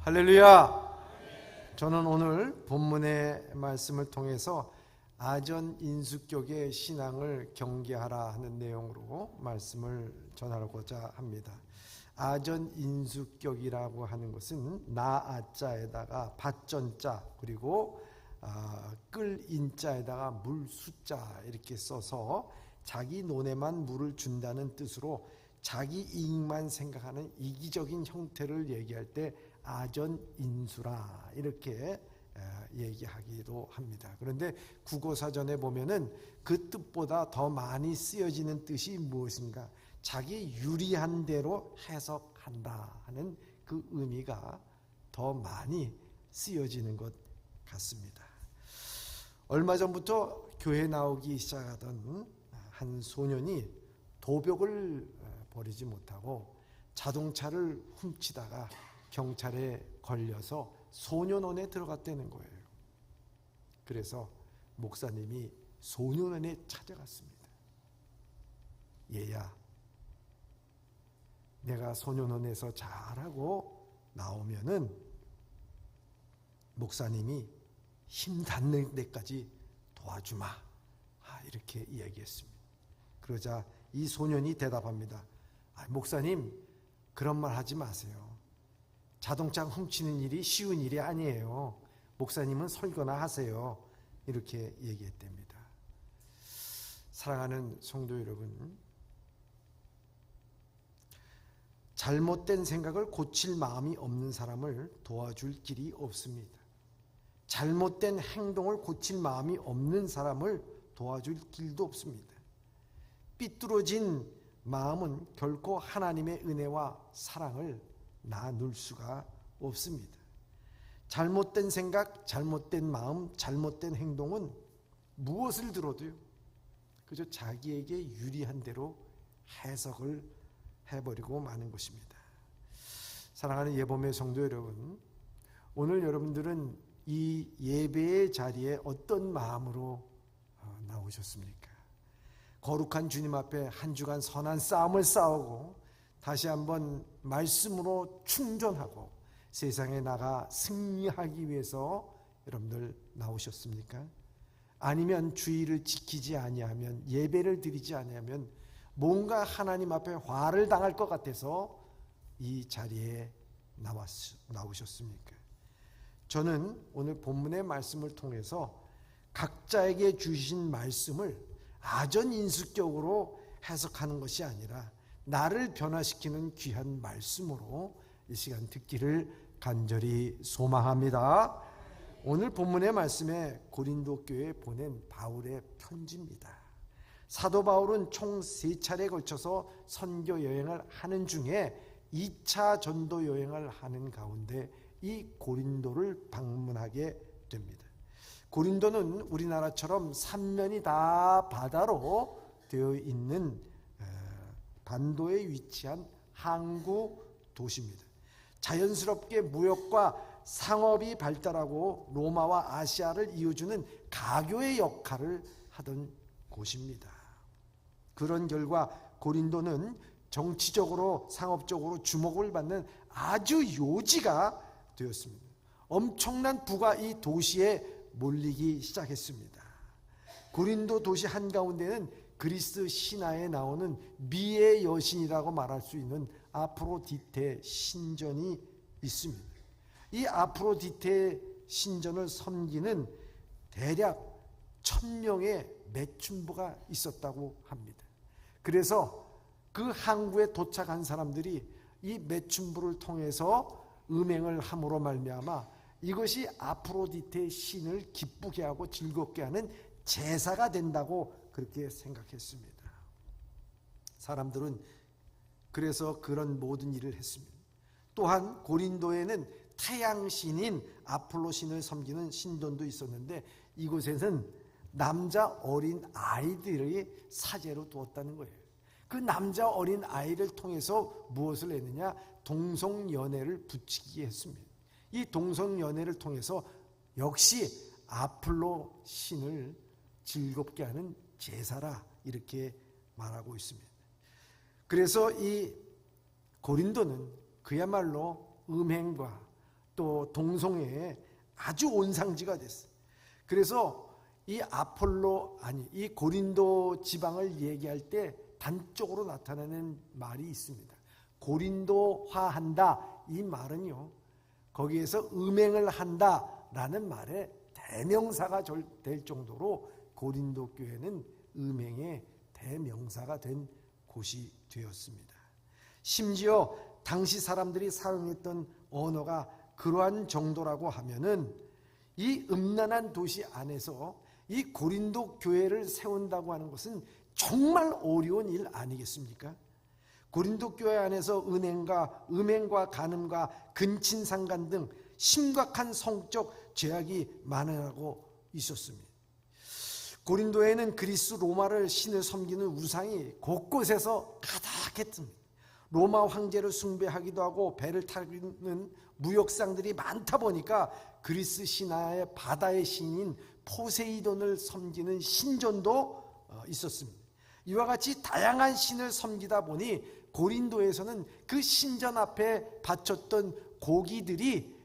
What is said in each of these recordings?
할렐루야! 저는 오늘 본문의 말씀을 통해서 아전인수격의 신앙을 경계하라 하는 내용으로 말씀을 전하고자 합니다. 아전인수격이라고 하는 것은 나아자에다가 밭전자 그리고 끌인자에다가 물수자 이렇게 써서 자기 논에만 물을 준다는 뜻으로 자기 이익만 생각하는 이기적인 형태를 얘기할 때 아전인수라 이렇게 얘기하기도 합니다. 그런데 국어사전에 보면은 그 뜻보다 더 많이 쓰여지는 뜻이 무엇인가? 자기 유리한 대로 해석한다 하는 그 의미가 더 많이 쓰여지는 것 같습니다. 얼마 전부터 교회 나오기 시작하던 한 소년이 도벽을 버리지 못하고 자동차를 훔치다가 경찰에 걸려서 소년원에 들어갔다는 거예요. 그래서 목사님이 소년원에 찾아갔습니다. 얘야, 내가 소년원에서 잘하고 나오면은 목사님이 힘 닿는 데까지 도와주마, 이렇게 이야기했습니다. 그러자 이 소년이 대답합니다. 목사님, 그런 말 하지 마세요. 자동차 훔치는 일이 쉬운 일이 아니에요. 목사님은 설거나 하세요. 이렇게 얘기했답니다. 사랑하는 성도 여러분, 잘못된 생각을 고칠 마음이 없는 사람을 도와줄 길이 없습니다. 잘못된 행동을 고칠 마음이 없는 사람을 도와줄 길도 없습니다. 삐뚤어진 마음은 결코 하나님의 은혜와 사랑을 나눌 수가 없습니다. 잘못된 생각, 잘못된 마음, 잘못된 행동은 무엇을 들어도요, 그저 자기에게 유리한 대로 해석을 해버리고 마는 것입니다. 사랑하는 예범의 성도 여러분, 오늘 여러분들은 이 예배의 자리에 어떤 마음으로 나오셨습니까? 거룩한 주님 앞에 한 주간 선한 싸움을 싸우고 다시 한번 말씀으로 충전하고 세상에 나가 승리하기 위해서 여러분들 나오셨습니까? 아니면 주의를 지키지 아니하면, 예배를 드리지 아니하면 뭔가 하나님 앞에 화를 당할 것 같아서 이 자리에 나오셨습니까? 저는 오늘 본문의 말씀을 통해서 각자에게 주신 말씀을 아전인수격으로 해석하는 것이 아니라 나를 변화시키는 귀한 말씀으로 이 시간 듣기를 간절히 소망합니다. 오늘 본문의 말씀에 고린도 교회에 보낸 바울의 편지입니다. 사도 바울은 총 3차례에 걸쳐서 선교 여행을 하는 중에 2차 전도 여행을 하는 가운데 이 고린도를 방문하게 됩니다. 고린도는 우리나라처럼 삼면이 다 바다로 되어 있는 반도에 위치한 항구 도시입니다. 자연스럽게 무역과 상업이 발달하고 로마와 아시아를 이어주는 가교의 역할을 하던 곳입니다. 그런 결과 고린도는 정치적으로 상업적으로 주목을 받는 아주 요지가 되었습니다. 엄청난 부가 이 도시에 몰리기 시작했습니다. 고린도 도시 한가운데는 그리스 신화에 나오는 미의 여신이라고 말할 수 있는 아프로디테 신전이 있습니다. 이 아프로디테 신전을 섬기는 대략 1000명의 매춘부가 있었다고 합니다. 그래서 그 항구에 도착한 사람들이 이 매춘부를 통해서 음행을 함으로 말미암아 이것이 아프로디테 신을 기쁘게 하고 즐겁게 하는 제사가 된다고 그렇게 생각했습니다. 사람들은 그래서 그런 모든 일을 했습니다. 또한 고린도에는 태양신인 아폴로 신을 섬기는 신전도 있었는데 이곳에는 남자 어린 아이들이 사제로 두었다는 거예요. 그 남자 어린 아이를 통해서 무엇을 했느냐? 동성연애를 부추기게 했습니다. 이 동성연애를 통해서 역시 아폴로 신을 즐겁게 하는 제사라 이렇게 말하고 있습니다. 그래서 이 고린도는 그야말로 음행과 또 동성애의 아주 온상지가 됐어요. 그래서 이 고린도 지방을 얘기할 때 단적으로 나타나는 말이 있습니다. 고린도화한다, 이 말은요, 거기에서 음행을 한다라는 말에 대명사가 될 정도로 고린도 교회는 음행의 대명사가 된 곳이 되었습니다. 심지어 당시 사람들이 사용했던 언어가 그러한 정도라고 하면은 이 음란한 도시 안에서 이 고린도 교회를 세운다고 하는 것은 정말 어려운 일 아니겠습니까? 고린도 교회 안에서 음행과 간음과 근친상간 등 심각한 성적 죄악이 만연하고 있었습니다. 고린도에는 그리스 로마를 신을 섬기는 우상이 곳곳에서 가득했습니다. 로마 황제를 숭배하기도 하고 배를 타는 무역상들이 많다 보니까 그리스 신화의 바다의 신인 포세이돈을 섬기는 신전도 있었습니다. 이와 같이 다양한 신을 섬기다 보니 고린도에서는 그 신전 앞에 바쳤던 고기들이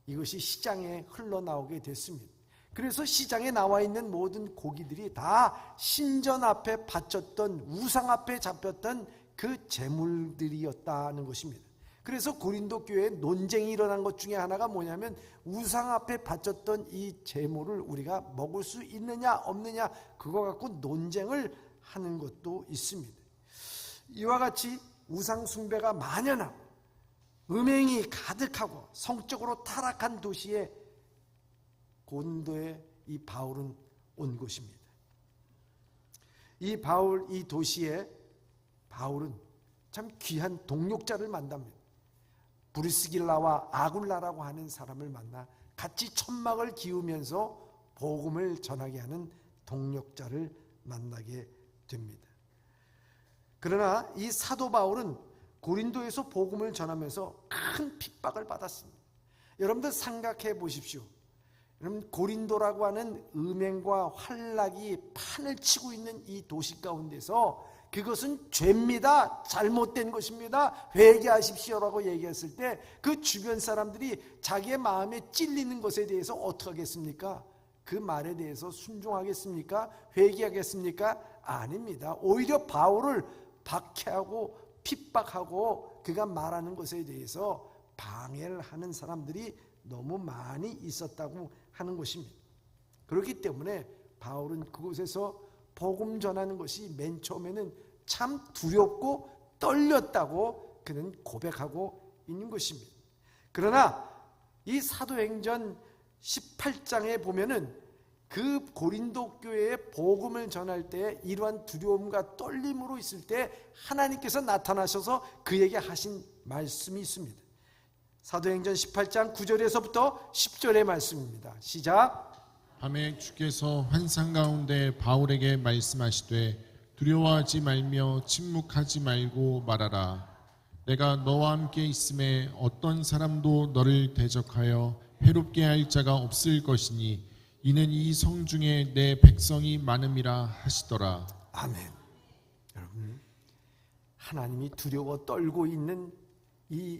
이것이 시장에 흘러나오게 됐습니다. 그래서 시장에 나와 있는 모든 고기들이 다 신전 앞에 바쳤던 우상 앞에 잡혔던 그 제물들이었다는 것입니다. 그래서 고린도 교회에 논쟁이 일어난 것 중에 하나가 뭐냐면 우상 앞에 바쳤던 이 제물을 우리가 먹을 수 있느냐 없느냐 그거 갖고 논쟁을 하는 것도 있습니다. 이와 같이 우상 숭배가 만연하고 음행이 가득하고 성적으로 타락한 도시에 고린도에 이 바울은 온 것입니다. 이 도시에 바울은 참 귀한 동역자를 만납니다. 브리스길라와 아굴라라고 하는 사람을 만나 같이 천막을 기우면서 복음을 전하게 하는 동역자를 만나게 됩니다. 그러나 이 사도 바울은 고린도에서 복음을 전하면서 큰 핍박을 받았습니다. 여러분들 생각해 보십시오. 여러분, 고린도라고 하는 음행과 환락이 판을 치고 있는 이 도시 가운데서 그것은 죄입니다. 잘못된 것입니다. 회개하십시오라고 얘기했을 때 그 주변 사람들이 자기의 마음에 찔리는 것에 대해서 어떻게 하겠습니까? 그 말에 대해서 순종하겠습니까? 회개하겠습니까? 아닙니다. 오히려 바울을 박해하고 핍박하고 그가 말하는 것에 대해서 방해를 하는 사람들이 너무 많이 있었다고 하는 것입니다. 그렇기 때문에 바울은 그곳에서 복음 전하는 것이 맨 처음에는 참 두렵고 떨렸다고 그는 고백하고 있는 것입니다. 그러나 이 사도행전 18장에 보면은 그 고린도 교회에 복음을 전할 때 이러한 두려움과 떨림으로 있을 때 하나님께서 나타나셔서 그에게 하신 말씀이 있습니다. 사도행전 18장 9절에서부터 10절의 말씀입니다. 시작. 밤에 주께서 환상 가운데 바울에게 말씀하시되 두려워하지 말며 침묵하지 말고 말하라. 내가 너와 함께 있음에 어떤 사람도 너를 대적하여 해롭게 할 자가 없을 것이니 이는 이 성 중에 내 백성이 많음이라 하시더라. 아멘. 여러분, 하나님이 두려워 떨고 있는 이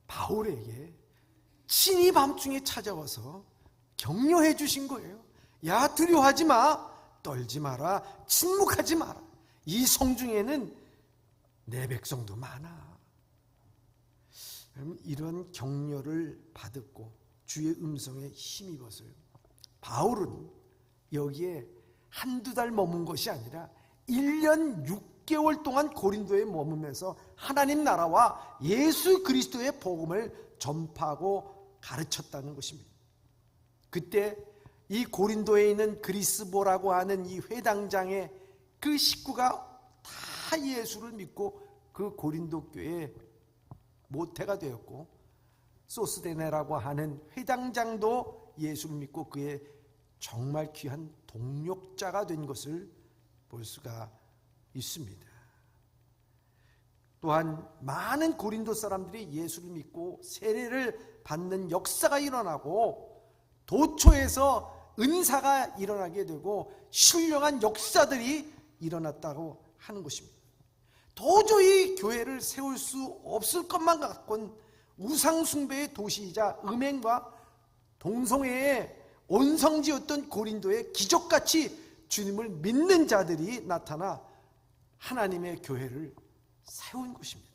바울에게 친히 밤중에 찾아와서 격려해 주신 거예요. 야, 두려워하지 마, 떨지 마라, 침묵하지 마라. 이 성 중에는 내 백성도 많아. 여러분, 이런 격려를 받았고 주의 음성에 힘입어서요, 바울은 여기에 한두 달 머문 것이 아니라 1년 6개월 동안 고린도에 머무면서 하나님 나라와 예수 그리스도의 복음을 전파하고 가르쳤다는 것입니다. 그때 이 고린도에 있는 그리스보라고 하는 이 회당장의 그 식구가 다 예수를 믿고 그 고린도 교회에 모태가 되었고, 소스데네라고 하는 회당장도 예수를 믿고 그의 정말 귀한 동역자가 된 것을 볼 수가 있습니다. 또한 많은 고린도 사람들이 예수를 믿고 세례를 받는 역사가 일어나고 도초에서 은사가 일어나게 되고 신령한 역사들이 일어났다고 하는 것입니다. 도저히 교회를 세울 수 없을 것만 같곤 우상숭배의 도시이자 음행과 동성애의 온성지였던 고린도에 기적같이 주님을 믿는 자들이 나타나 하나님의 교회를 세운 것입니다.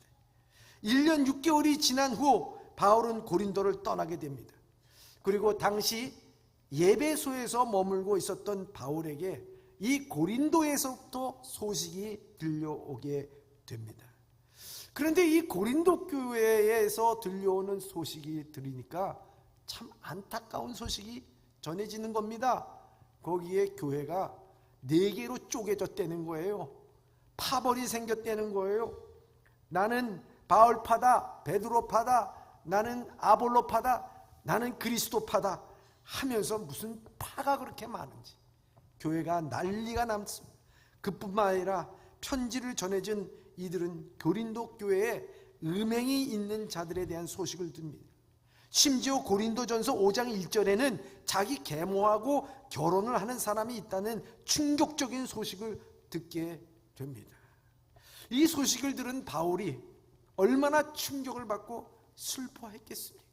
1년 6개월이 지난 후 바울은 고린도를 떠나게 됩니다. 그리고 당시 예배소에서 머물고 있었던 바울에게 이 고린도에서부터 소식이 들려오게 됩니다. 그런데 이 고린도 교회에서 들려오는 소식이 들으니까 참 안타까운 소식이 전해지는 겁니다. 거기에 교회가 4개로 쪼개졌다는 거예요. 파벌이 생겼다는 거예요. 나는 바울파다, 베드로파다, 나는 아볼로파다, 나는 그리스도파다 하면서 무슨 파가 그렇게 많은지 교회가 난리가 났습니다. 그뿐만 아니라 편지를 전해준 이들은 고린도 교회에 음행이 있는 자들에 대한 소식을 듭니다. 심지어 고린도전서 5장 1절에는 자기 계모하고 결혼을 하는 사람이 있다는 충격적인 소식을 듣게 됩니다. 이 소식을 들은 바울이 얼마나 충격을 받고 슬퍼했겠습니까?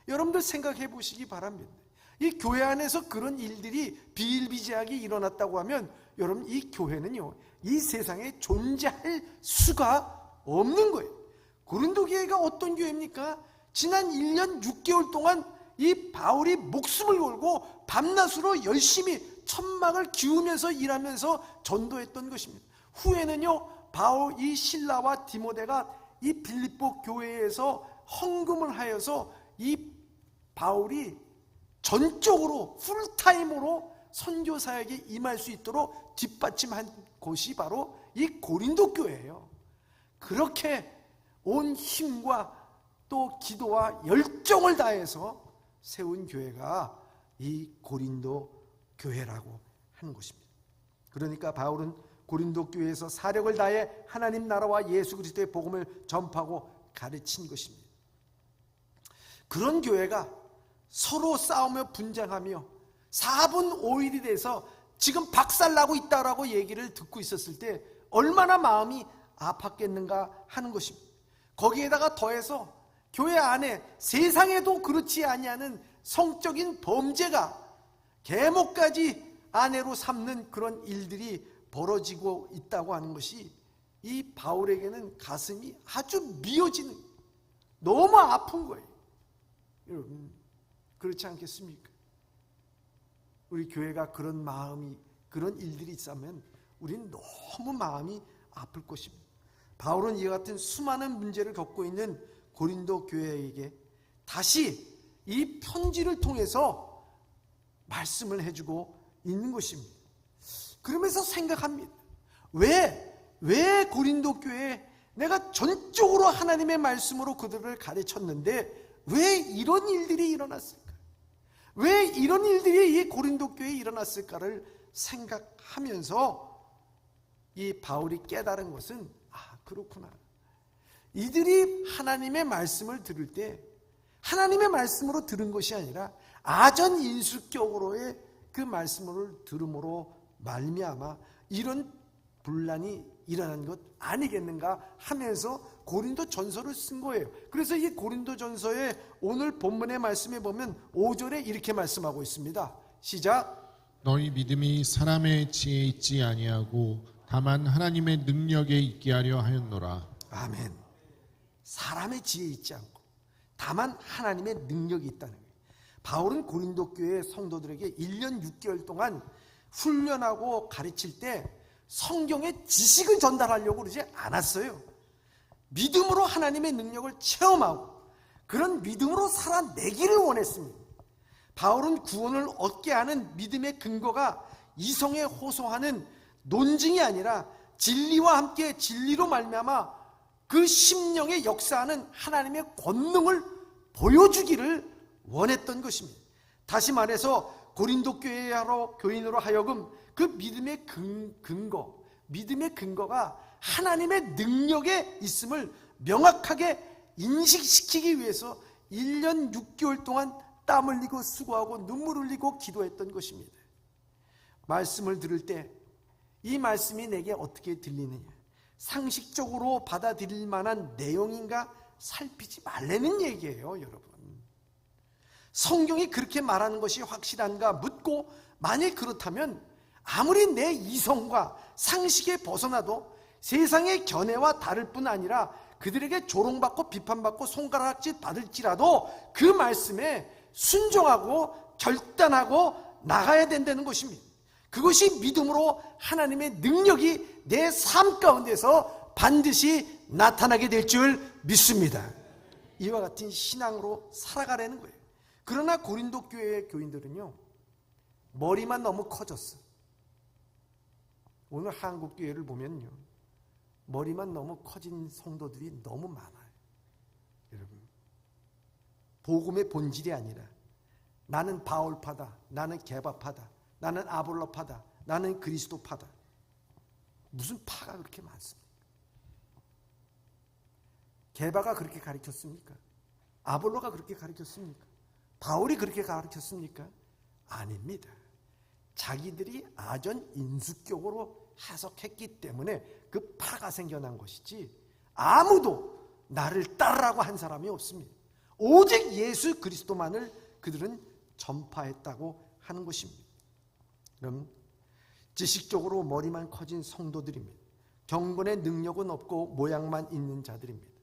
여러분들 생각해 보시기 바랍니다. 이 교회 안에서 그런 일들이 비일비재하게 일어났다고 하면 여러분 이 교회는요 이 세상에 존재할 수가 없는 거예요. 고린도 교회가 어떤 교회입니까? 지난 1년 6개월 동안 이 바울이 목숨을 걸고 밤낮으로 열심히 천막을 기우면서 일하면서 전도했던 것입니다. 후에는요 바울 이 실라와 디모데가 이 빌립보 교회에서 헌금을 하여서 이 바울이 전적으로 풀타임으로 선교 사역에 임할 수 있도록 뒷받침한 곳이 바로 이 고린도 교회예요. 그렇게 온 힘과 또 기도와 열정을 다해서 세운 교회가 이 고린도 교회라고 하는 것입니다. 그러니까 바울은 고린도 교회에서 사력을 다해 하나님 나라와 예수 그리스도의 복음을 전파하고 가르친 것입니다. 그런 교회가 서로 싸우며 분쟁하며 4분 5일이 돼서 지금 박살나고 있다라고 얘기를 듣고 있었을 때 얼마나 마음이 아팠겠는가 하는 것입니다. 거기에다가 더해서 교회 안에 세상에도 그렇지 아니하는 성적인 범죄가 계모까지 아내로 삼는 그런 일들이 벌어지고 있다고 하는 것이 이 바울에게는 가슴이 아주 미어지는, 너무 아픈 거예요. 여러분 그렇지 않겠습니까? 우리 교회가 그런 마음이, 그런 일들이 있다면 우리는 너무 마음이 아플 것입니다. 바울은 이와 같은 수많은 문제를 겪고 있는 고린도 교회에게 다시 이 편지를 통해서 말씀을 해주고 있는 것입니다. 그러면서 생각합니다. 왜 고린도 교회에 내가 전적으로 하나님의 말씀으로 그들을 가르쳤는데 왜 이런 일들이 일어났을까? 왜 이런 일들이 이 고린도 교회에 일어났을까를 생각하면서 이 바울이 깨달은 것은 그렇구나. 이들이 하나님의 말씀을 들을 때 하나님의 말씀으로 들은 것이 아니라 아전인수격으로의 그 말씀을 들음으로 말미암아 이런 분란이 일어난 것 아니겠는가 하면서 고린도 전서를 쓴 거예요. 그래서 이 고린도 전서의 오늘 본문의 말씀에 보면 5절에 이렇게 말씀하고 있습니다. 시작. 너희 믿음이 사람의 지혜에 있지 아니하고 다만 하나님의 능력에 있게 하려 하였노라. 아멘. 사람의 지혜에 있지 않고 다만 하나님의 능력이 있다는 거예요. 바울은 고린도 교회 성도들에게 1년 6개월 동안 훈련하고 가르칠 때 성경의 지식을 전달하려고 그러지 않았어요. 믿음으로 하나님의 능력을 체험하고 그런 믿음으로 살아내기를 원했습니다. 바울은 구원을 얻게 하는 믿음의 근거가 이성에 호소하는 논증이 아니라 진리와 함께 진리로 말미암아 그 심령의 역사하는 하나님의 권능을 보여주기를 원했던 것입니다. 다시 말해서 고린도 교인으로 하여금 그 믿음의 근거, 믿음의 근거가 하나님의 능력에 있음을 명확하게 인식시키기 위해서 1년 6개월 동안 땀 흘리고 수고하고 눈물 흘리고 기도했던 것입니다. 말씀을 들을 때 이 말씀이 내게 어떻게 들리느냐, 상식적으로 받아들일 만한 내용인가 살피지 말라는 얘기예요, 여러분. 성경이 그렇게 말하는 것이 확실한가 묻고, 만일 그렇다면 아무리 내 이성과 상식에 벗어나도 세상의 견해와 다를 뿐 아니라 그들에게 조롱받고 비판받고 손가락질 받을지라도 그 말씀에 순종하고 결단하고 나가야 된다는 것입니다. 그것이 믿음으로 하나님의 능력이 내 삶 가운데서 반드시 나타나게 될 줄 믿습니다. 이와 같은 신앙으로 살아가라는 거예요. 그러나 고린도 교회의 교인들은요, 머리만 너무 커졌어. 오늘 한국 교회를 보면요, 머리만 너무 커진 성도들이 너무 많아요. 여러분, 복음의 본질이 아니라 나는 바울파다, 나는 게바파다, 나는 아볼로파다, 나는 그리스도파다. 무슨 파가 그렇게 많습니까? 게바가 그렇게 가르쳤습니까? 아볼로가 그렇게 가르쳤습니까? 바울이 그렇게 가르쳤습니까? 아닙니다. 자기들이 아전 인수격으로 해석했기 때문에 그 파가 생겨난 것이지, 아무도 나를 따르라고 한 사람이 없습니다. 오직 예수 그리스도만을 그들은 전파했다고 하는 것입니다. 그럼 지식적으로 머리만 커진 성도들입니다. 경건의 능력은 없고 모양만 있는 자들입니다.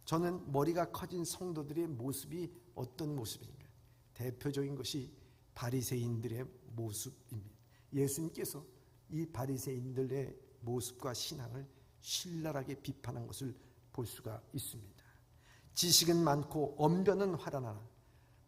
저는 머리가 커진 성도들의 모습이 어떤 모습인가? 대표적인 것이 바리새인들의 모습입니다. 예수님께서 이 바리새인들의 모습과 신앙을 신랄하게 비판한 것을 볼 수가 있습니다. 지식은 많고 언변은 화려하나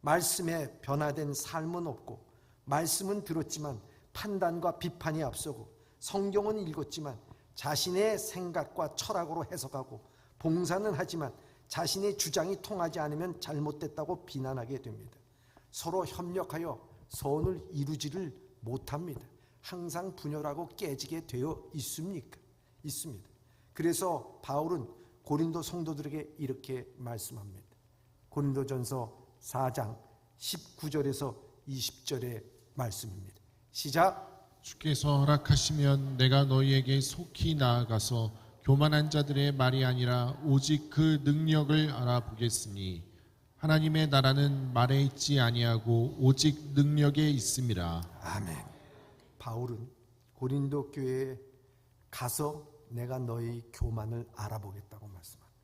말씀에 변화된 삶은 없고, 말씀은 들었지만 판단과 비판이 앞서고, 성경은 읽었지만 자신의 생각과 철학으로 해석하고, 봉사는 하지만 자신의 주장이 통하지 않으면 잘못됐다고 비난하게 됩니다. 서로 협력하여 선을 이루지를 못합니다. 항상 분열하고 깨지게 되어 있습니다. 그래서 바울은 고린도 성도들에게 이렇게 말씀합니다. 고린도전서 4장 19절에서 20절의 말씀입니다. 시작. 주께서 허락하시면 내가 너희에게 속히 나아가서 교만한 자들의 말이 아니라 오직 그 능력을 알아보겠으니 하나님의 나라는 말에 있지 아니하고 오직 능력에 있음이라. 아멘. 바울은 고린도 교회에 가서 내가 너희 교만을 알아보겠다고 말씀합니다.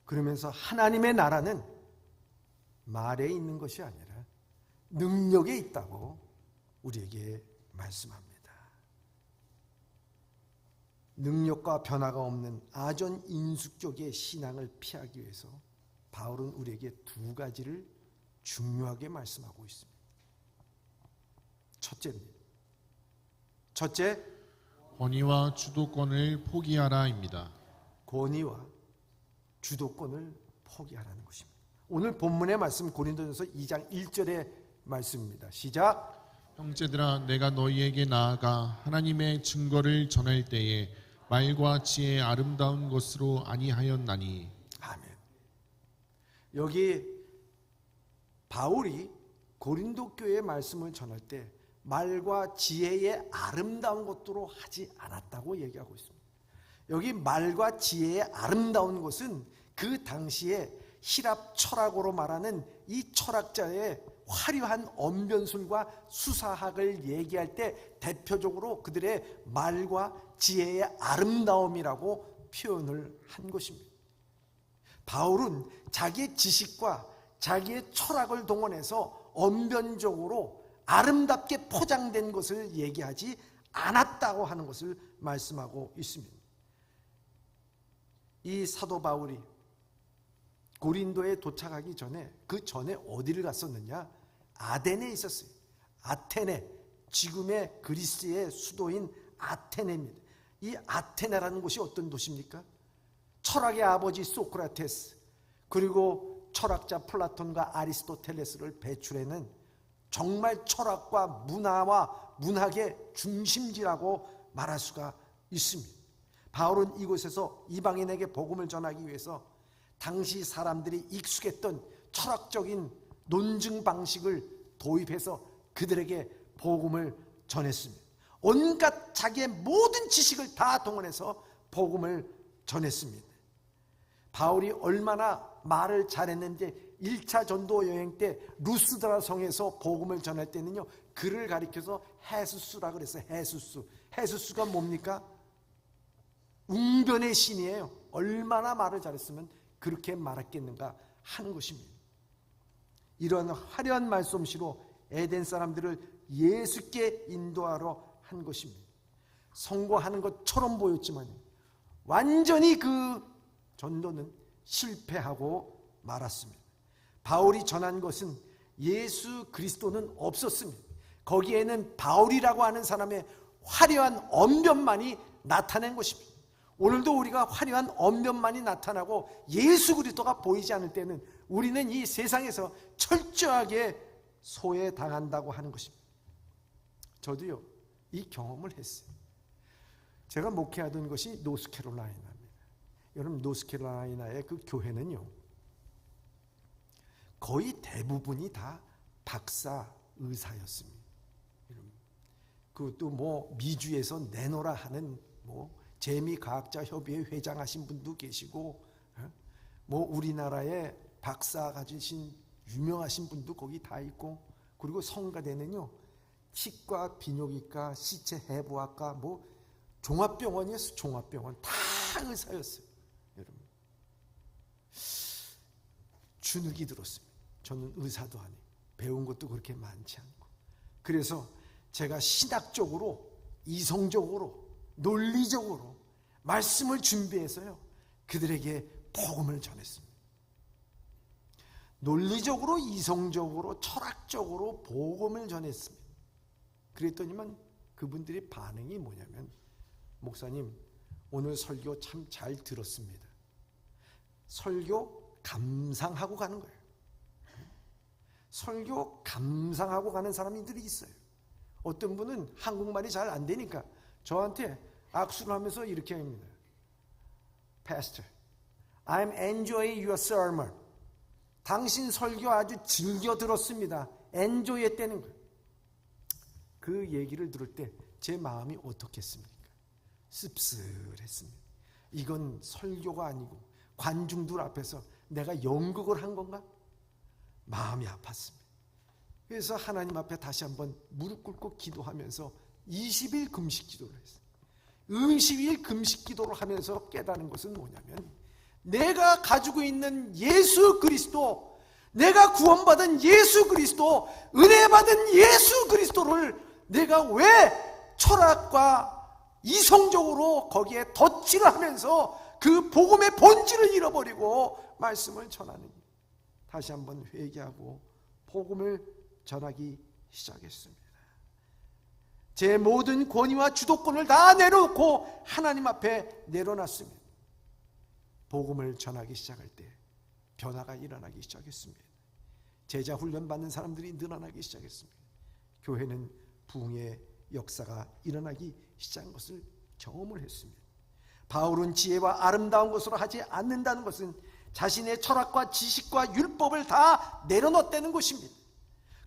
그러면서 하나님의 나라는 말에 있는 것이 아니라 능력에 있다고 우리에게 말씀합니다. 능력과 변화가 없는 아전 인수격의 신앙을 피하기 위해서 바울은 우리에게 두 가지를 중요하게 말씀하고 있습니다. 첫째, 권위와 주도권을 포기하라입니다. 권위와 주도권을 포기하라는 것입니다. 오늘 본문의 말씀 고린도전서 2장 1절의 말씀입니다. 시작. 형제들아, 내가 너희에게 나아가 하나님의 증거를 전할 때에 말과 지혜의 아름다운 것으로 아니하였나니. 아멘. 여기 바울이 고린도 교회의 말씀을 전할 때 말과 지혜의 아름다운 것으로 하지 않았다고 얘기하고 있습니다. 여기 말과 지혜의 아름다운 것은 그 당시에 히랍 철학으로 말하는 이 철학자의 화려한 언변술과 수사학을 얘기할 때 대표적으로 그들의 말과 지혜의 아름다움이라고 표현을 한 것입니다. 바울은 자기의 지식과 자기의 철학을 동원해서 언변적으로 아름답게 포장된 것을 얘기하지 않았다고 하는 것을 말씀하고 있습니다. 이 사도 바울이 고린도에 도착하기 전에, 그 전에 어디를 갔었느냐? 아덴에 있었어요. 아테네, 지금의 그리스의 수도인 아테네입니다. 이 아테네라는 곳이 어떤 도시입니까? 철학의 아버지 소크라테스, 그리고 철학자 플라톤과 아리스토텔레스를 배출해낸 정말 철학과 문화와 문학의 중심지라고 말할 수가 있습니다. 바울은 이곳에서 이방인에게 복음을 전하기 위해서 당시 사람들이 익숙했던 철학적인 논증 방식을 도입해서 그들에게 복음을 전했습니다. 온갖 자기의 모든 지식을 다 동원해서 복음을 전했습니다. 바울이 얼마나 말을 잘했는지 1차 전도 여행 때 루스드라 성에서 복음을 전할 때는요, 그를 가리켜서 헤수스라 그랬어요. 헤수스가 뭡니까? 웅변의 신이에요. 얼마나 말을 잘했으면 그렇게 말했겠는가 하는 것입니다. 이런 화려한 말솜씨로 에덴 사람들을 예수께 인도하러 한 것입니다. 성공하는 것처럼 보였지만 완전히 그 전도는 실패하고 말았습니다. 바울이 전한 것은 예수 그리스도는 없었습니다. 거기에는 바울이라고 하는 사람의 화려한 언변만이 나타낸 것입니다. 오늘도 우리가 화려한 언변만이 나타나고 예수 그리스도가 보이지 않을 때는 우리는 이 세상에서 철저하게 소외당한다고 하는 것입니다. 저도요, 이 경험을 했어요. 제가 목회하던 것이 노스캐롤라이나입니다. 여러분, 노스캐롤라이나의 그 교회는요, 거의 대부분이 다 박사 의사였습니다. 그것도 뭐 미주에서 내노라 하는 뭐 재미과학자 협의회 회장하신 분도 계시고, 뭐 우리나라에 박사 가지신 유명하신 분도 거기 다 있고, 그리고 성가대는요, 치과, 비뇨기과, 시체 해부학과, 뭐 종합병원이었어요. 종합병원 다 의사였어요. 여러분, 주눅이 들었습니다. 저는 의사도 아니고 배운 것도 그렇게 많지 않고, 그래서 제가 신학적으로, 이성적으로, 논리적으로 말씀을 준비해서요, 그들에게 복음을 전했습니다. 논리적으로, 이성적으로, 철학적으로 복음을 전했습니다. 그랬더니만 그분들의 반응이 뭐냐면, 목사님, 오늘 설교 참 잘 들었습니다. 설교 감상하고 가는 거예요. 설교 감상하고 가는 사람들이 있어요. 어떤 분은 한국말이 잘 안 되니까 저한테 악수를 하면서 이렇게 합니다. Pastor, I'm enjoying your sermon. 당신 설교 아주 즐겨 들었습니다. enjoy 했다는 거예요. 그 얘기를 들을 때 제 마음이 어떻겠습니까? 씁쓸했습니다. 이건 설교가 아니고 관중들 앞에서 내가 연극을 한 건가? 마음이 아팠습니다. 그래서 하나님 앞에 다시 한번 무릎 꿇고 기도하면서 20일 금식 기도를 했어요. 20일 금식 기도를 하면서 깨달은 것은 뭐냐면, 내가 가지고 있는 예수 그리스도, 내가 구원받은 예수 그리스도, 은혜 받은 예수 그리스도를 내가 왜 철학과 이성적으로 거기에 덧칠을 하면서 그 복음의 본질을 잃어버리고 말씀을 전하느냐. 다시 한번 회개하고 복음을 전하기 시작했습니다. 제 모든 권위와 주도권을 다 내려놓고 하나님 앞에 내려놨습니다. 복음을 전하기 시작할 때 변화가 일어나기 시작했습니다. 제자 훈련 받는 사람들이 늘어나기 시작했습니다. 교회는 부흥의 역사가 일어나기 시작한 것을 경험을 했습니다. 바울은 지혜와 아름다운 것으로 하지 않는다는 것은 자신의 철학과 지식과 율법을 다 내려놓았다는 것입니다.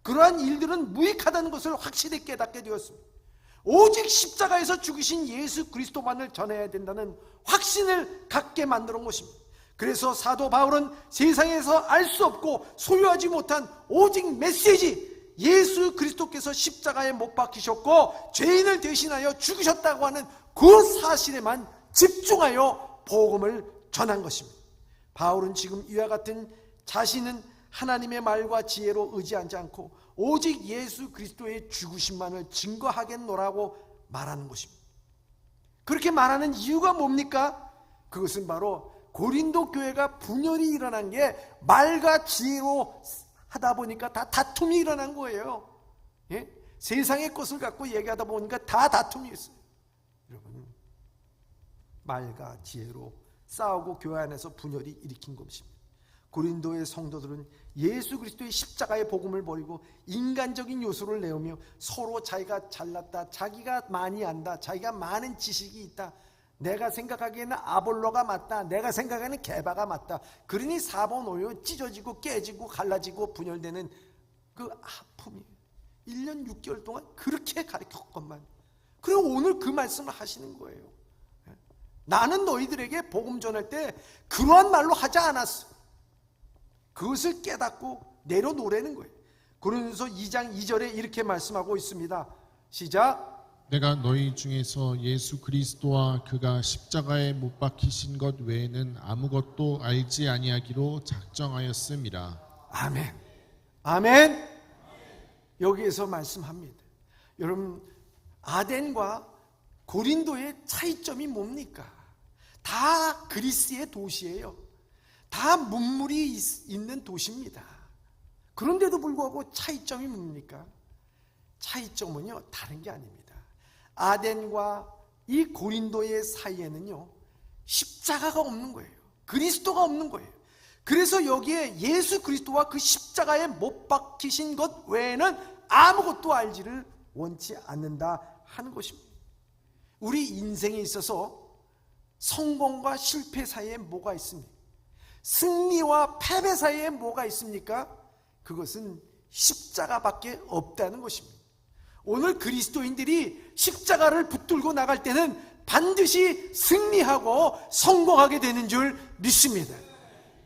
그러한 일들은 무익하다는 것을 확실히 깨닫게 되었습니다. 오직 십자가에서 죽으신 예수 그리스도만을 전해야 된다는 확신을 갖게 만들어 온 것입니다. 그래서 사도 바울은 세상에서 알 수 없고 소유하지 못한 오직 메시지, 예수 그리스도께서 십자가에 못 박히셨고 죄인을 대신하여 죽으셨다고 하는 그 사실에만 집중하여 복음을 전한 것입니다. 바울은 지금 이와 같은 자신은 하나님의 말과 지혜로 의지하지 않고 오직 예수 그리스도의 죽으심만을 증거하겠노라고 말하는 것입니다. 그렇게 말하는 이유가 뭡니까? 그것은 바로 고린도 교회가 분열이 일어난 게 말과 지혜로 하다 보니까 다 다툼이 일어난 거예요. 예? 세상의 것을 갖고 얘기하다 보니까 다 다툼이 있어요. 여러분, 말과 지혜로 싸우고 교회 안에서 분열이 일으킨 것입니다. 고린도의 성도들은 예수 그리스도의 십자가의 복음을 버리고 인간적인 요소를 내오며 서로 자기가 잘났다, 자기가 많이 안다, 자기가 많은 지식이 있다, 내가 생각하기에는 아볼로가 맞다, 내가 생각하기에는 게바가 맞다, 그러니 사본오요 찢어지고 깨지고 갈라지고 분열되는 그 아픔이 1년 6개월 동안 그렇게 가르쳤건만, 그리고 오늘 그 말씀을 하시는 거예요. 나는 너희들에게 복음 전할 때 그러한 말로 하지 않았어. 그것을 깨닫고 내려놓으라는 거예요. 고린도서 2장 2절에 이렇게 말씀하고 있습니다. 시작. 내가 너희 중에서 예수 그리스도와 그가 십자가에 못 박히신 것 외에는 아무것도 알지 아니하기로 작정하였음이라. 아멘. 아멘. 여기에서 말씀합니다. 여러분, 아덴과 고린도의 차이점이 뭡니까? 다 그리스의 도시예요. 다 문물이 있는 도시입니다. 그런데도 불구하고 차이점이 뭡니까? 차이점은요, 다른 게 아닙니다. 아덴과 이 고린도의 사이에는요, 십자가가 없는 거예요. 그리스도가 없는 거예요. 그래서 여기에 예수 그리스도와 그 십자가에 못 박히신 것 외에는 아무것도 알지를 원치 않는다 하는 것입니다. 우리 인생에 있어서 성공과 실패 사이에 뭐가 있습니까? 승리와 패배 사이에 뭐가 있습니까? 그것은 십자가밖에 없다는 것입니다. 오늘 그리스도인들이 십자가를 붙들고 나갈 때는 반드시 승리하고 성공하게 되는 줄 믿습니다.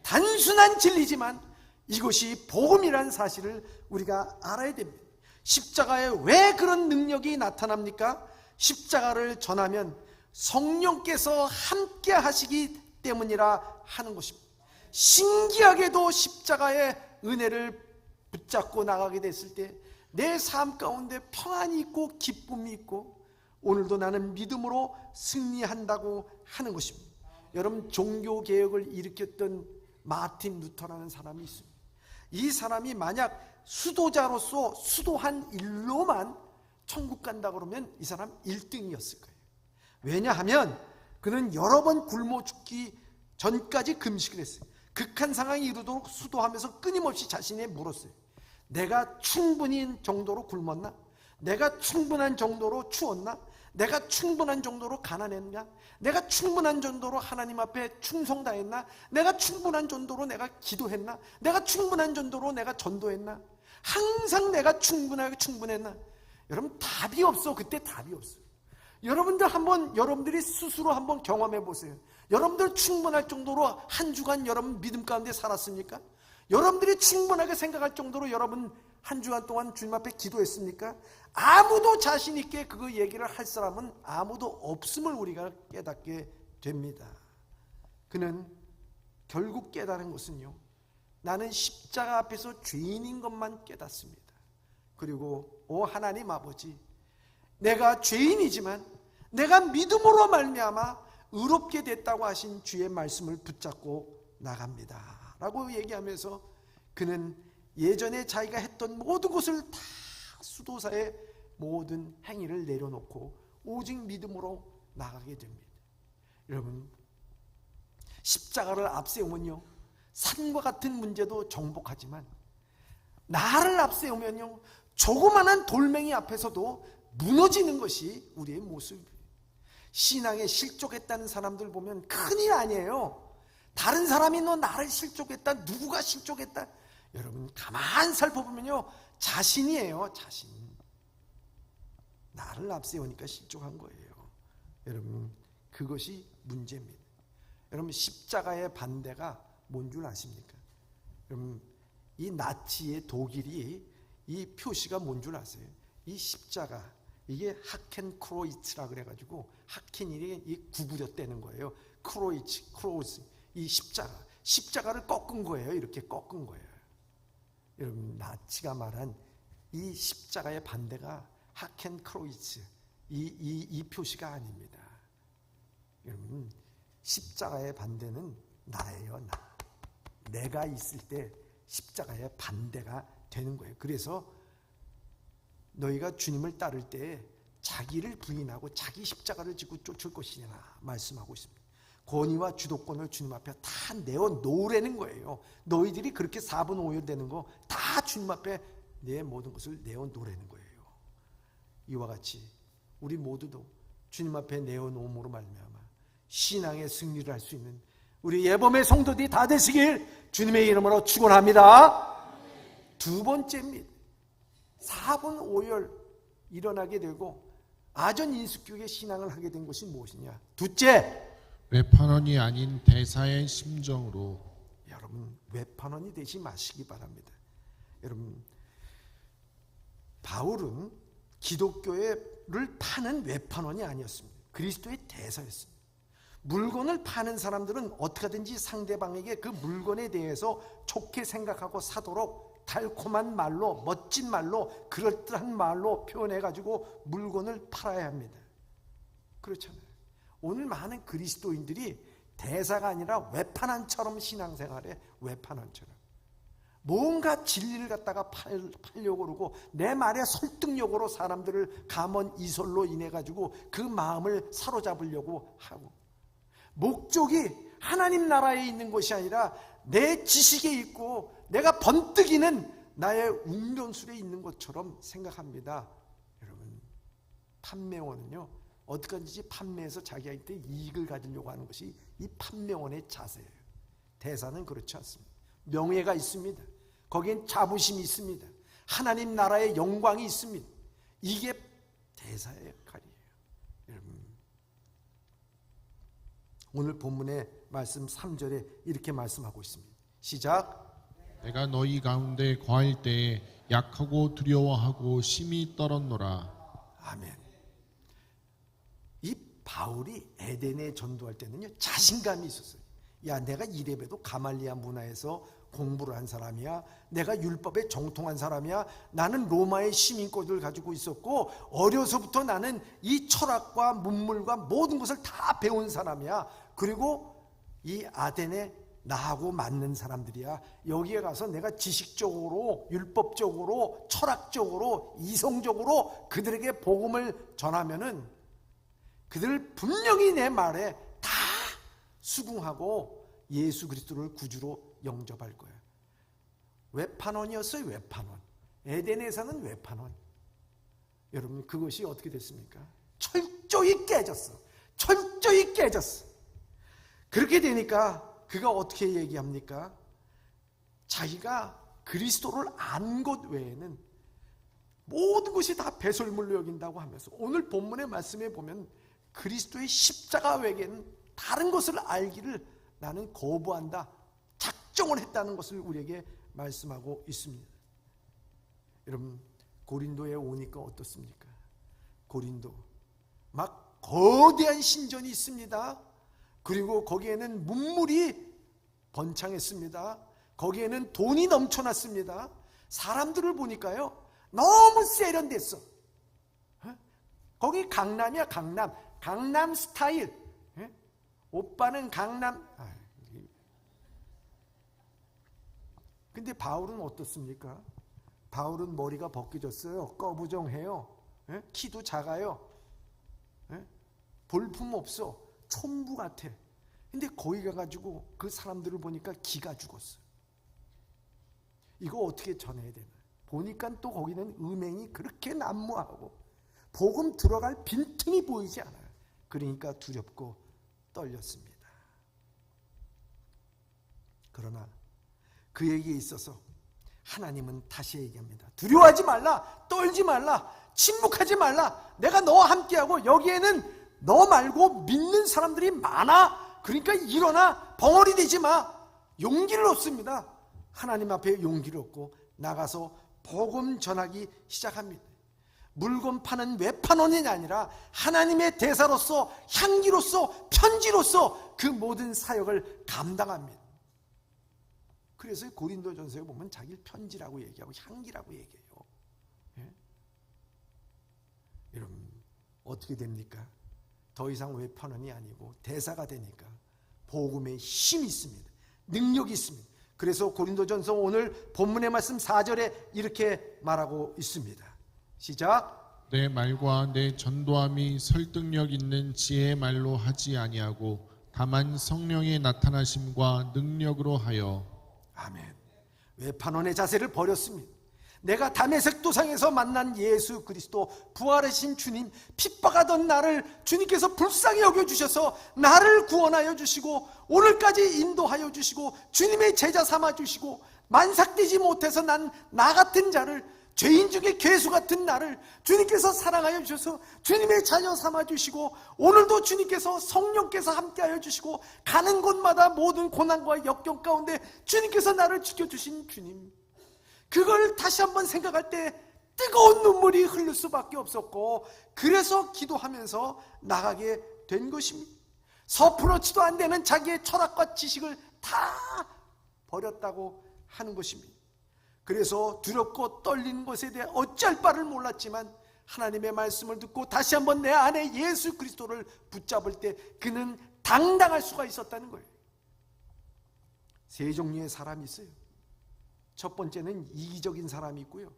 단순한 진리지만 이것이 복음이라는 사실을 우리가 알아야 됩니다. 십자가에 왜 그런 능력이 나타납니까? 십자가를 전하면 성령께서 함께 하시기 때문이라 하는 것입니다. 신기하게도 십자가의 은혜를 붙잡고 나가게 됐을 때 내 삶 가운데 평안이 있고 기쁨이 있고 오늘도 나는 믿음으로 승리한다고 하는 것입니다. 여러분, 종교개혁을 일으켰던 마틴 루터라는 사람이 있습니다. 이 사람이 만약 수도자로서 수도한 일로만 천국 간다 그러면 이 사람 1등이었을 거예요. 왜냐하면 그는 여러 번 굶어 죽기 전까지 금식을 했어요. 극한 상황이 이르도록 수도하면서 끊임없이 자신에 물었어요. 내가 충분히 정도로 굶었나? 내가 충분한 정도로 추웠나? 내가 충분한 정도로 가난했나? 내가 충분한 정도로 하나님 앞에 충성다했나? 내가 충분한 정도로 내가 기도했나? 내가 충분한 정도로 내가 전도했나? 항상 내가 충분했나? 여러분, 답이 없어. 그때 답이 없어. 여러분들 여러분들이 스스로 한번 경험해 보세요. 여러분들 충분할 정도로 한 주간 여러분 믿음 가운데 살았습니까? 여러분들이 충분하게 생각할 정도로 여러분 한 주간 동안 주님 앞에 기도했습니까? 아무도 자신 있게 그 얘기를 할 사람은 아무도 없음을 우리가 깨닫게 됩니다. 그는 결국 깨달은 것은요, 나는 십자가 앞에서 죄인인 것만 깨닫습니다. 그리고 하나님 아버지, 내가 죄인이지만 내가 믿음으로 말미암아 의롭게 됐다고 하신 주의 말씀을 붙잡고 나갑니다 라고 얘기하면서 그는 예전에 자기가 했던 모든 것을 다 수도사의 모든 행위를 내려놓고 오직 믿음으로 나가게 됩니다. 여러분, 십자가를 앞세우면요, 산과 같은 문제도 정복하지만 나를 앞세우면요, 조그마한 돌멩이 앞에서도 무너지는 것이 우리의 모습이에요. 신앙에 실족했다는 사람들 보면 큰일 아니에요. 다른 사람이 너 나를 실족했다, 누구가 실족했다. 여러분, 가만 살펴보면요, 자신이에요. 자신. 나를 앞세우니까 실족한 거예요. 여러분, 그것이 문제입니다. 여러분, 십자가의 반대가 뭔 줄 아십니까? 여러분, 이 나치의 독일이 이 표시가 뭔 줄 아세요? 이 십자가, 이게 하켄크로이츠라 그래가지고 하켄이 이 구부렸다는 거예요. 크로이츠, 이 십자가를 꺾은 거예요. 이렇게 꺾은 거예요. 여러분, 나치가 말한 이 십자가의 반대가 하켄크로이츠, 이 표시가 아닙니다. 여러분, 십자가의 반대는 나예요. 내가 있을 때 십자가의 반대가 되는 거예요. 그래서 너희가 주님을 따를 때 자기를 부인하고 자기 십자가를 지고 쫓을 것이냐 말씀하고 있습니다. 권위와 주도권을 주님 앞에 다 내어놓으라는 거예요. 너희들이 그렇게 4분 5일 되는 거 다 주님 앞에 내 모든 것을 내어놓으라는 거예요. 이와 같이 우리 모두도 주님 앞에 내어놓음으로 말미암아 신앙의 승리를 할 수 있는 우리 예범의 성도들이 다 되시길 주님의 이름으로 축원합니다. 두 번째입니다. 4분 5열 일어나게 되고 아전 인수교회 신앙을 하게 된 것이 무엇이냐? 둘째, 외판원이 아닌 대사의 심정으로. 여러분, 외판원이 되지 마시기 바랍니다. 여러분, 바울은 기독교를 파는 외판원이 아니었습니다. 그리스도의 대사였습니다. 물건을 파는 사람들은 어떻게든지 상대방에게 그 물건에 대해서 좋게 생각하고 사도록 달콤한 말로, 멋진 말로, 그럴듯한 말로 표현해가지고 물건을 팔아야 합니다. 그렇잖아요. 오늘 많은 그리스도인들이 대사가 아니라 외판원처럼 신앙생활해. 외판원처럼 뭔가 진리를 갖다가 팔려고 그러고 내 말에 설득력으로 사람들을 감언 이설로 인해 가지고 그 마음을 사로잡으려고 하고, 목적이 하나님 나라에 있는 것이 아니라 내 지식에 있고 내가 번뜩이는 나의 웅변술에 있는 것처럼 생각합니다. 여러분, 판매원은요, 어떻게든지 판매해서 자기한테 이익을 가지려고 하는 것이 이 판매원의 자세예요. 대사는 그렇지 않습니다. 명예가 있습니다. 거기엔 자부심이 있습니다. 하나님 나라의 영광이 있습니다. 이게 대사의 역할이에요. 여러분, 오늘 본문의 말씀 3절에 이렇게 말씀하고 있습니다. 시작. 내가 너희 가운데 거할 때에 약하고 두려워하고 심히 떨었노라. 아멘. 이 바울이 에덴에 전도할 때는요, 자신감이 있었어요. 야, 내가 이래봬도 가말리아 문화에서 공부를 한 사람이야. 내가 율법에 정통한 사람이야. 나는 로마의 시민권을 가지고 있었고 어려서부터 나는 이 철학과 문물과 모든 것을 다 배운 사람이야. 그리고 이 아덴에 나하고 맞는 사람들이야. 여기에 가서 내가 지식적으로, 율법적으로, 철학적으로, 이성적으로 그들에게 복음을 전하면은 그들 분명히 내 말에 다 수긍하고 예수 그리스도를 구주로 영접할 거야. 외판원이었어요. 외판원. 에덴에서는 외판원. 여러분, 그것이 어떻게 됐습니까? 철저히 깨졌어. 철저히 깨졌어. 그렇게 되니까 그가 어떻게 얘기합니까? 자기가 그리스도를 안 것 외에는 모든 것이 다 배설물로 여긴다고 하면서, 오늘 본문의 말씀에 보면 그리스도의 십자가 외에는 다른 것을 알기를 나는 거부한다, 작정을 했다는 것을 우리에게 말씀하고 있습니다. 여러분, 고린도에 오니까 어떻습니까? 고린도 막 거대한 신전이 있습니다. 그리고 거기에는 문물이 번창했습니다. 거기에는 돈이 넘쳐났습니다. 사람들을 보니까요, 너무 세련됐어. 거기 강남이야. 강남 스타일. 오빠는 강남. 근데 바울은 어떻습니까? 바울은 머리가 벗겨졌어요. 꺼부정해요. 키도 작아요. 볼품 없어. 촌부 같아. 근데 거기 가가지고 그 사람들을 보니까 기가 죽었어. 이거 어떻게 전해야 되나? 보니까 또 거기는 음행이 그렇게 난무하고 복음 들어갈 빈틈이 보이지 않아요. 그러니까 두렵고 떨렸습니다. 그러나 그에게 있어서 하나님은 다시 얘기합니다. 두려워하지 말라, 떨지 말라, 침묵하지 말라. 내가 너와 함께하고 여기에는 너 말고 믿는 사람들이 많아. 그러니까 일어나, 벙어리 되지 마. 용기를 얻습니다. 하나님 앞에 용기를 얻고 나가서 복음 전하기 시작합니다. 물건 파는 외판원이 아니라 하나님의 대사로서, 향기로서, 편지로서 그 모든 사역을 감당합니다. 그래서 고린도전서에 보면 자기를 편지라고 얘기하고 향기라고 얘기해요. 예? 여러분, 어떻게 됩니까? 더 이상 외판원이 아니고 대사가 되니까 복음의 힘이 있습니다. 능력이 있습니다. 그래서 고린도전서 오늘 본문의 말씀 4절에 이렇게 말하고 있습니다. 시작. 내 말과 내 전도함이 설득력 있는 지혜의 말로 하지 아니하고 다만 성령의 나타나심과 능력으로 하여. 아멘. 외판원의 자세를 버렸습니다. 내가 다메섹 도상에서 만난 예수 그리스도, 부활하신 주님, 핍박하던 나를 주님께서 불쌍히 여겨주셔서 나를 구원하여 주시고 오늘까지 인도하여 주시고 주님의 제자 삼아 주시고 만삭되지 못해서 난 나 같은 자를 죄인 중에 괴수 같은 나를 주님께서 사랑하여 주셔서 주님의 자녀 삼아주시고, 오늘도 주님께서 성령께서 함께하여 주시고, 가는 곳마다 모든 고난과 역경 가운데 주님께서 나를 지켜주신 주님, 그걸 다시 한번 생각할 때 뜨거운 눈물이 흐를 수밖에 없었고, 그래서 기도하면서 나가게 된 것입니다. 서프로치도 안 되는 자기의 철학과 지식을 다 버렸다고 하는 것입니다. 그래서 두렵고 떨리는 것에 대해 어찌할 바를 몰랐지만 하나님의 말씀을 듣고 다시 한번 내 안에 예수 그리스도를 붙잡을 때 그는 당당할 수가 있었다는 거예요. 세 종류의 사람이 있어요. 첫 번째는 이기적인 사람이 있고요,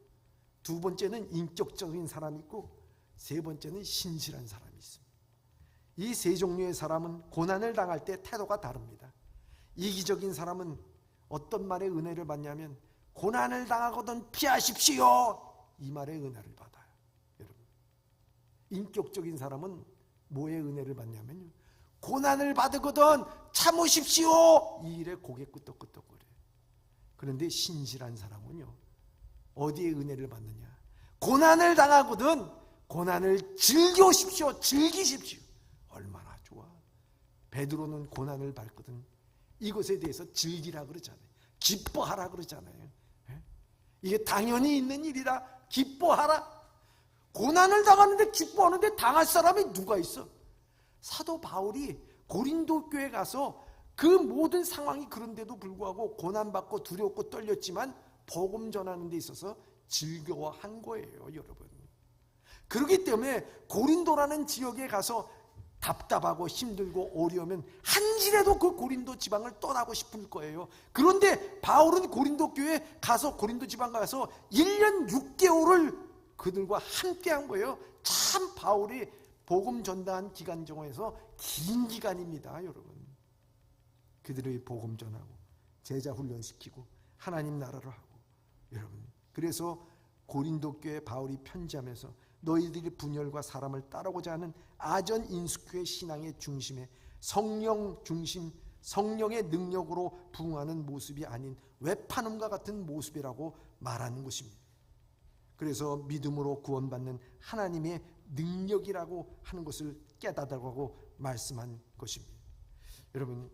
두 번째는 인격적인 사람이 있고, 세 번째는 신실한 사람이 있습니다. 이 세 종류의 사람은 고난을 당할 때 태도가 다릅니다. 이기적인 사람은 어떤 말에 은혜를 받냐면, 고난을 당하거든 피하십시오, 이 말에 은혜를 받아요. 여러분, 인격적인 사람은 뭐에 은혜를 받냐면요, 고난을 받으거든 참으십시오, 이 일에 고개 끄덕끄덕거려요. 그런데 신실한 사람은요, 어디에 은혜를 받느냐, 고난을 당하거든 고난을 즐기십시오, 즐기십시오. 얼마나 좋아. 베드로는 고난을 받거든 이것에 대해서 즐기라 그러잖아요. 기뻐하라 그러잖아요. 이게 당연히 있는 일이라 기뻐하라. 고난을 당하는데 기뻐하는데 당할 사람이 누가 있어? 사도 바울이 고린도 교회 가서 그 모든 상황이 그런데도 불구하고 고난받고 두렵고 떨렸지만 복음 전하는 데 있어서 즐거워한 거예요, 여러분. 그렇기 때문에 고린도라는 지역에 가서 답답하고 힘들고 어려우면 한시라도 그 고린도 지방을 떠나고 싶을 거예요. 그런데 바울은 고린도 교회 가서, 고린도 지방 가서 1년 6개월을 그들과 함께 한 거예요. 참 바울이 복음 전다한 기간 중에서 긴 기간입니다, 여러분. 그들의 복음 전하고 제자 훈련시키고 하나님 나라를 하고, 여러분, 그래서 고린도 교회 바울이 편지하면서 너희들이 분열과 사람을 따르고자 하는 아전 인수교의 신앙의 중심에 성령 중심, 성령의 능력으로 부응하는 모습이 아닌 외판음과 같은 모습이라고 말하는 것입니다. 그래서 믿음으로 구원받는 하나님의 능력이라고 하는 것을 깨닫으라고 말씀한 것입니다. 여러분,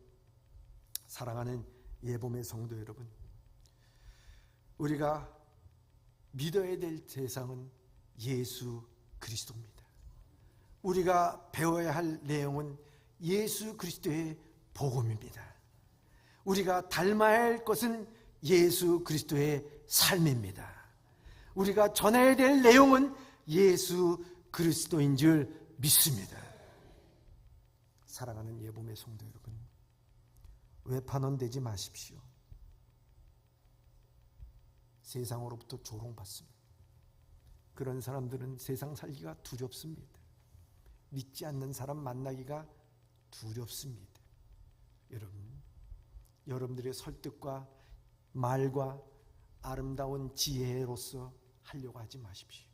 사랑하는 예봄의 성도 여러분, 우리가 믿어야 될 대상은 예수 그리스도입니다. 우리가 배워야 할 내용은 예수 그리스도의 복음입니다. 우리가 닮아야 할 것은 예수 그리스도의 삶입니다. 우리가 전해야 될 내용은 예수 그리스도인 줄 믿습니다. 사랑하는 예봄의 성도 여러분, 외판원되지 마십시오. 세상으로부터 조롱받습니다. 그런 사람들은 세상 살기가 두렵습니다. 믿지 않는 사람 만나기가 두렵습니다. 여러분, 여러분들의 설득과 말과 아름다운 지혜로서 하려고 하지 마십시오.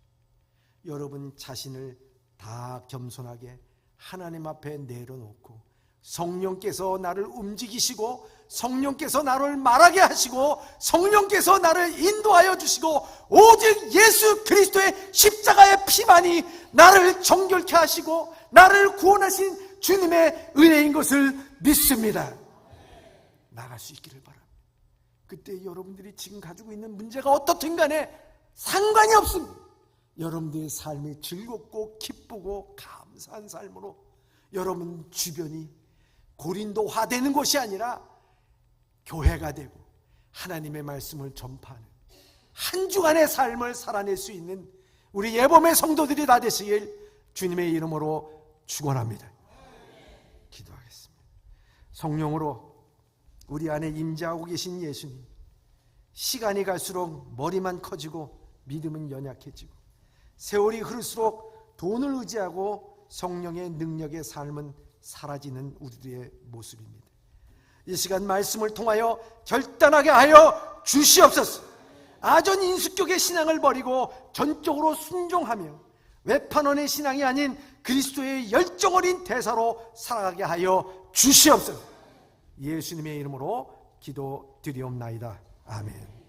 여러분 자신을 다 겸손하게 하나님 앞에 내려놓고 성령께서 나를 움직이시고 성령께서 나를 말하게 하시고 성령께서 나를 인도하여 주시고 오직 예수 그리스도의 십자가의 피만이 나를 정결케 하시고 나를 구원하신 주님의 은혜인 것을 믿습니다. 나갈 수 있기를 바랍니다. 그때 여러분들이 지금 가지고 있는 문제가 어떻든 간에 상관이 없습니다. 여러분들의 삶이 즐겁고 기쁘고 감사한 삶으로 여러분 주변이 고린도화 되는 것이 아니라 교회가 되고 하나님의 말씀을 전파하는 한 주간의 삶을 살아낼 수 있는 우리 예범의 성도들이 다 되시길 주님의 이름으로 축원합니다. 기도하겠습니다. 성령으로 우리 안에 임재하고 계신 예수님, 시간이 갈수록 머리만 커지고 믿음은 연약해지고 세월이 흐를수록 돈을 의지하고 성령의 능력의 삶은 사라지는 우리들의 모습입니다. 이 시간 말씀을 통하여 결단하게 하여 주시옵소서. 아전 인수격의 신앙을 버리고 전적으로 순종하며 외판원의 신앙이 아닌 그리스도의 열정 어린 대사로 살아가게 하여 주시옵소서. 예수님의 이름으로 기도드리옵나이다. 아멘.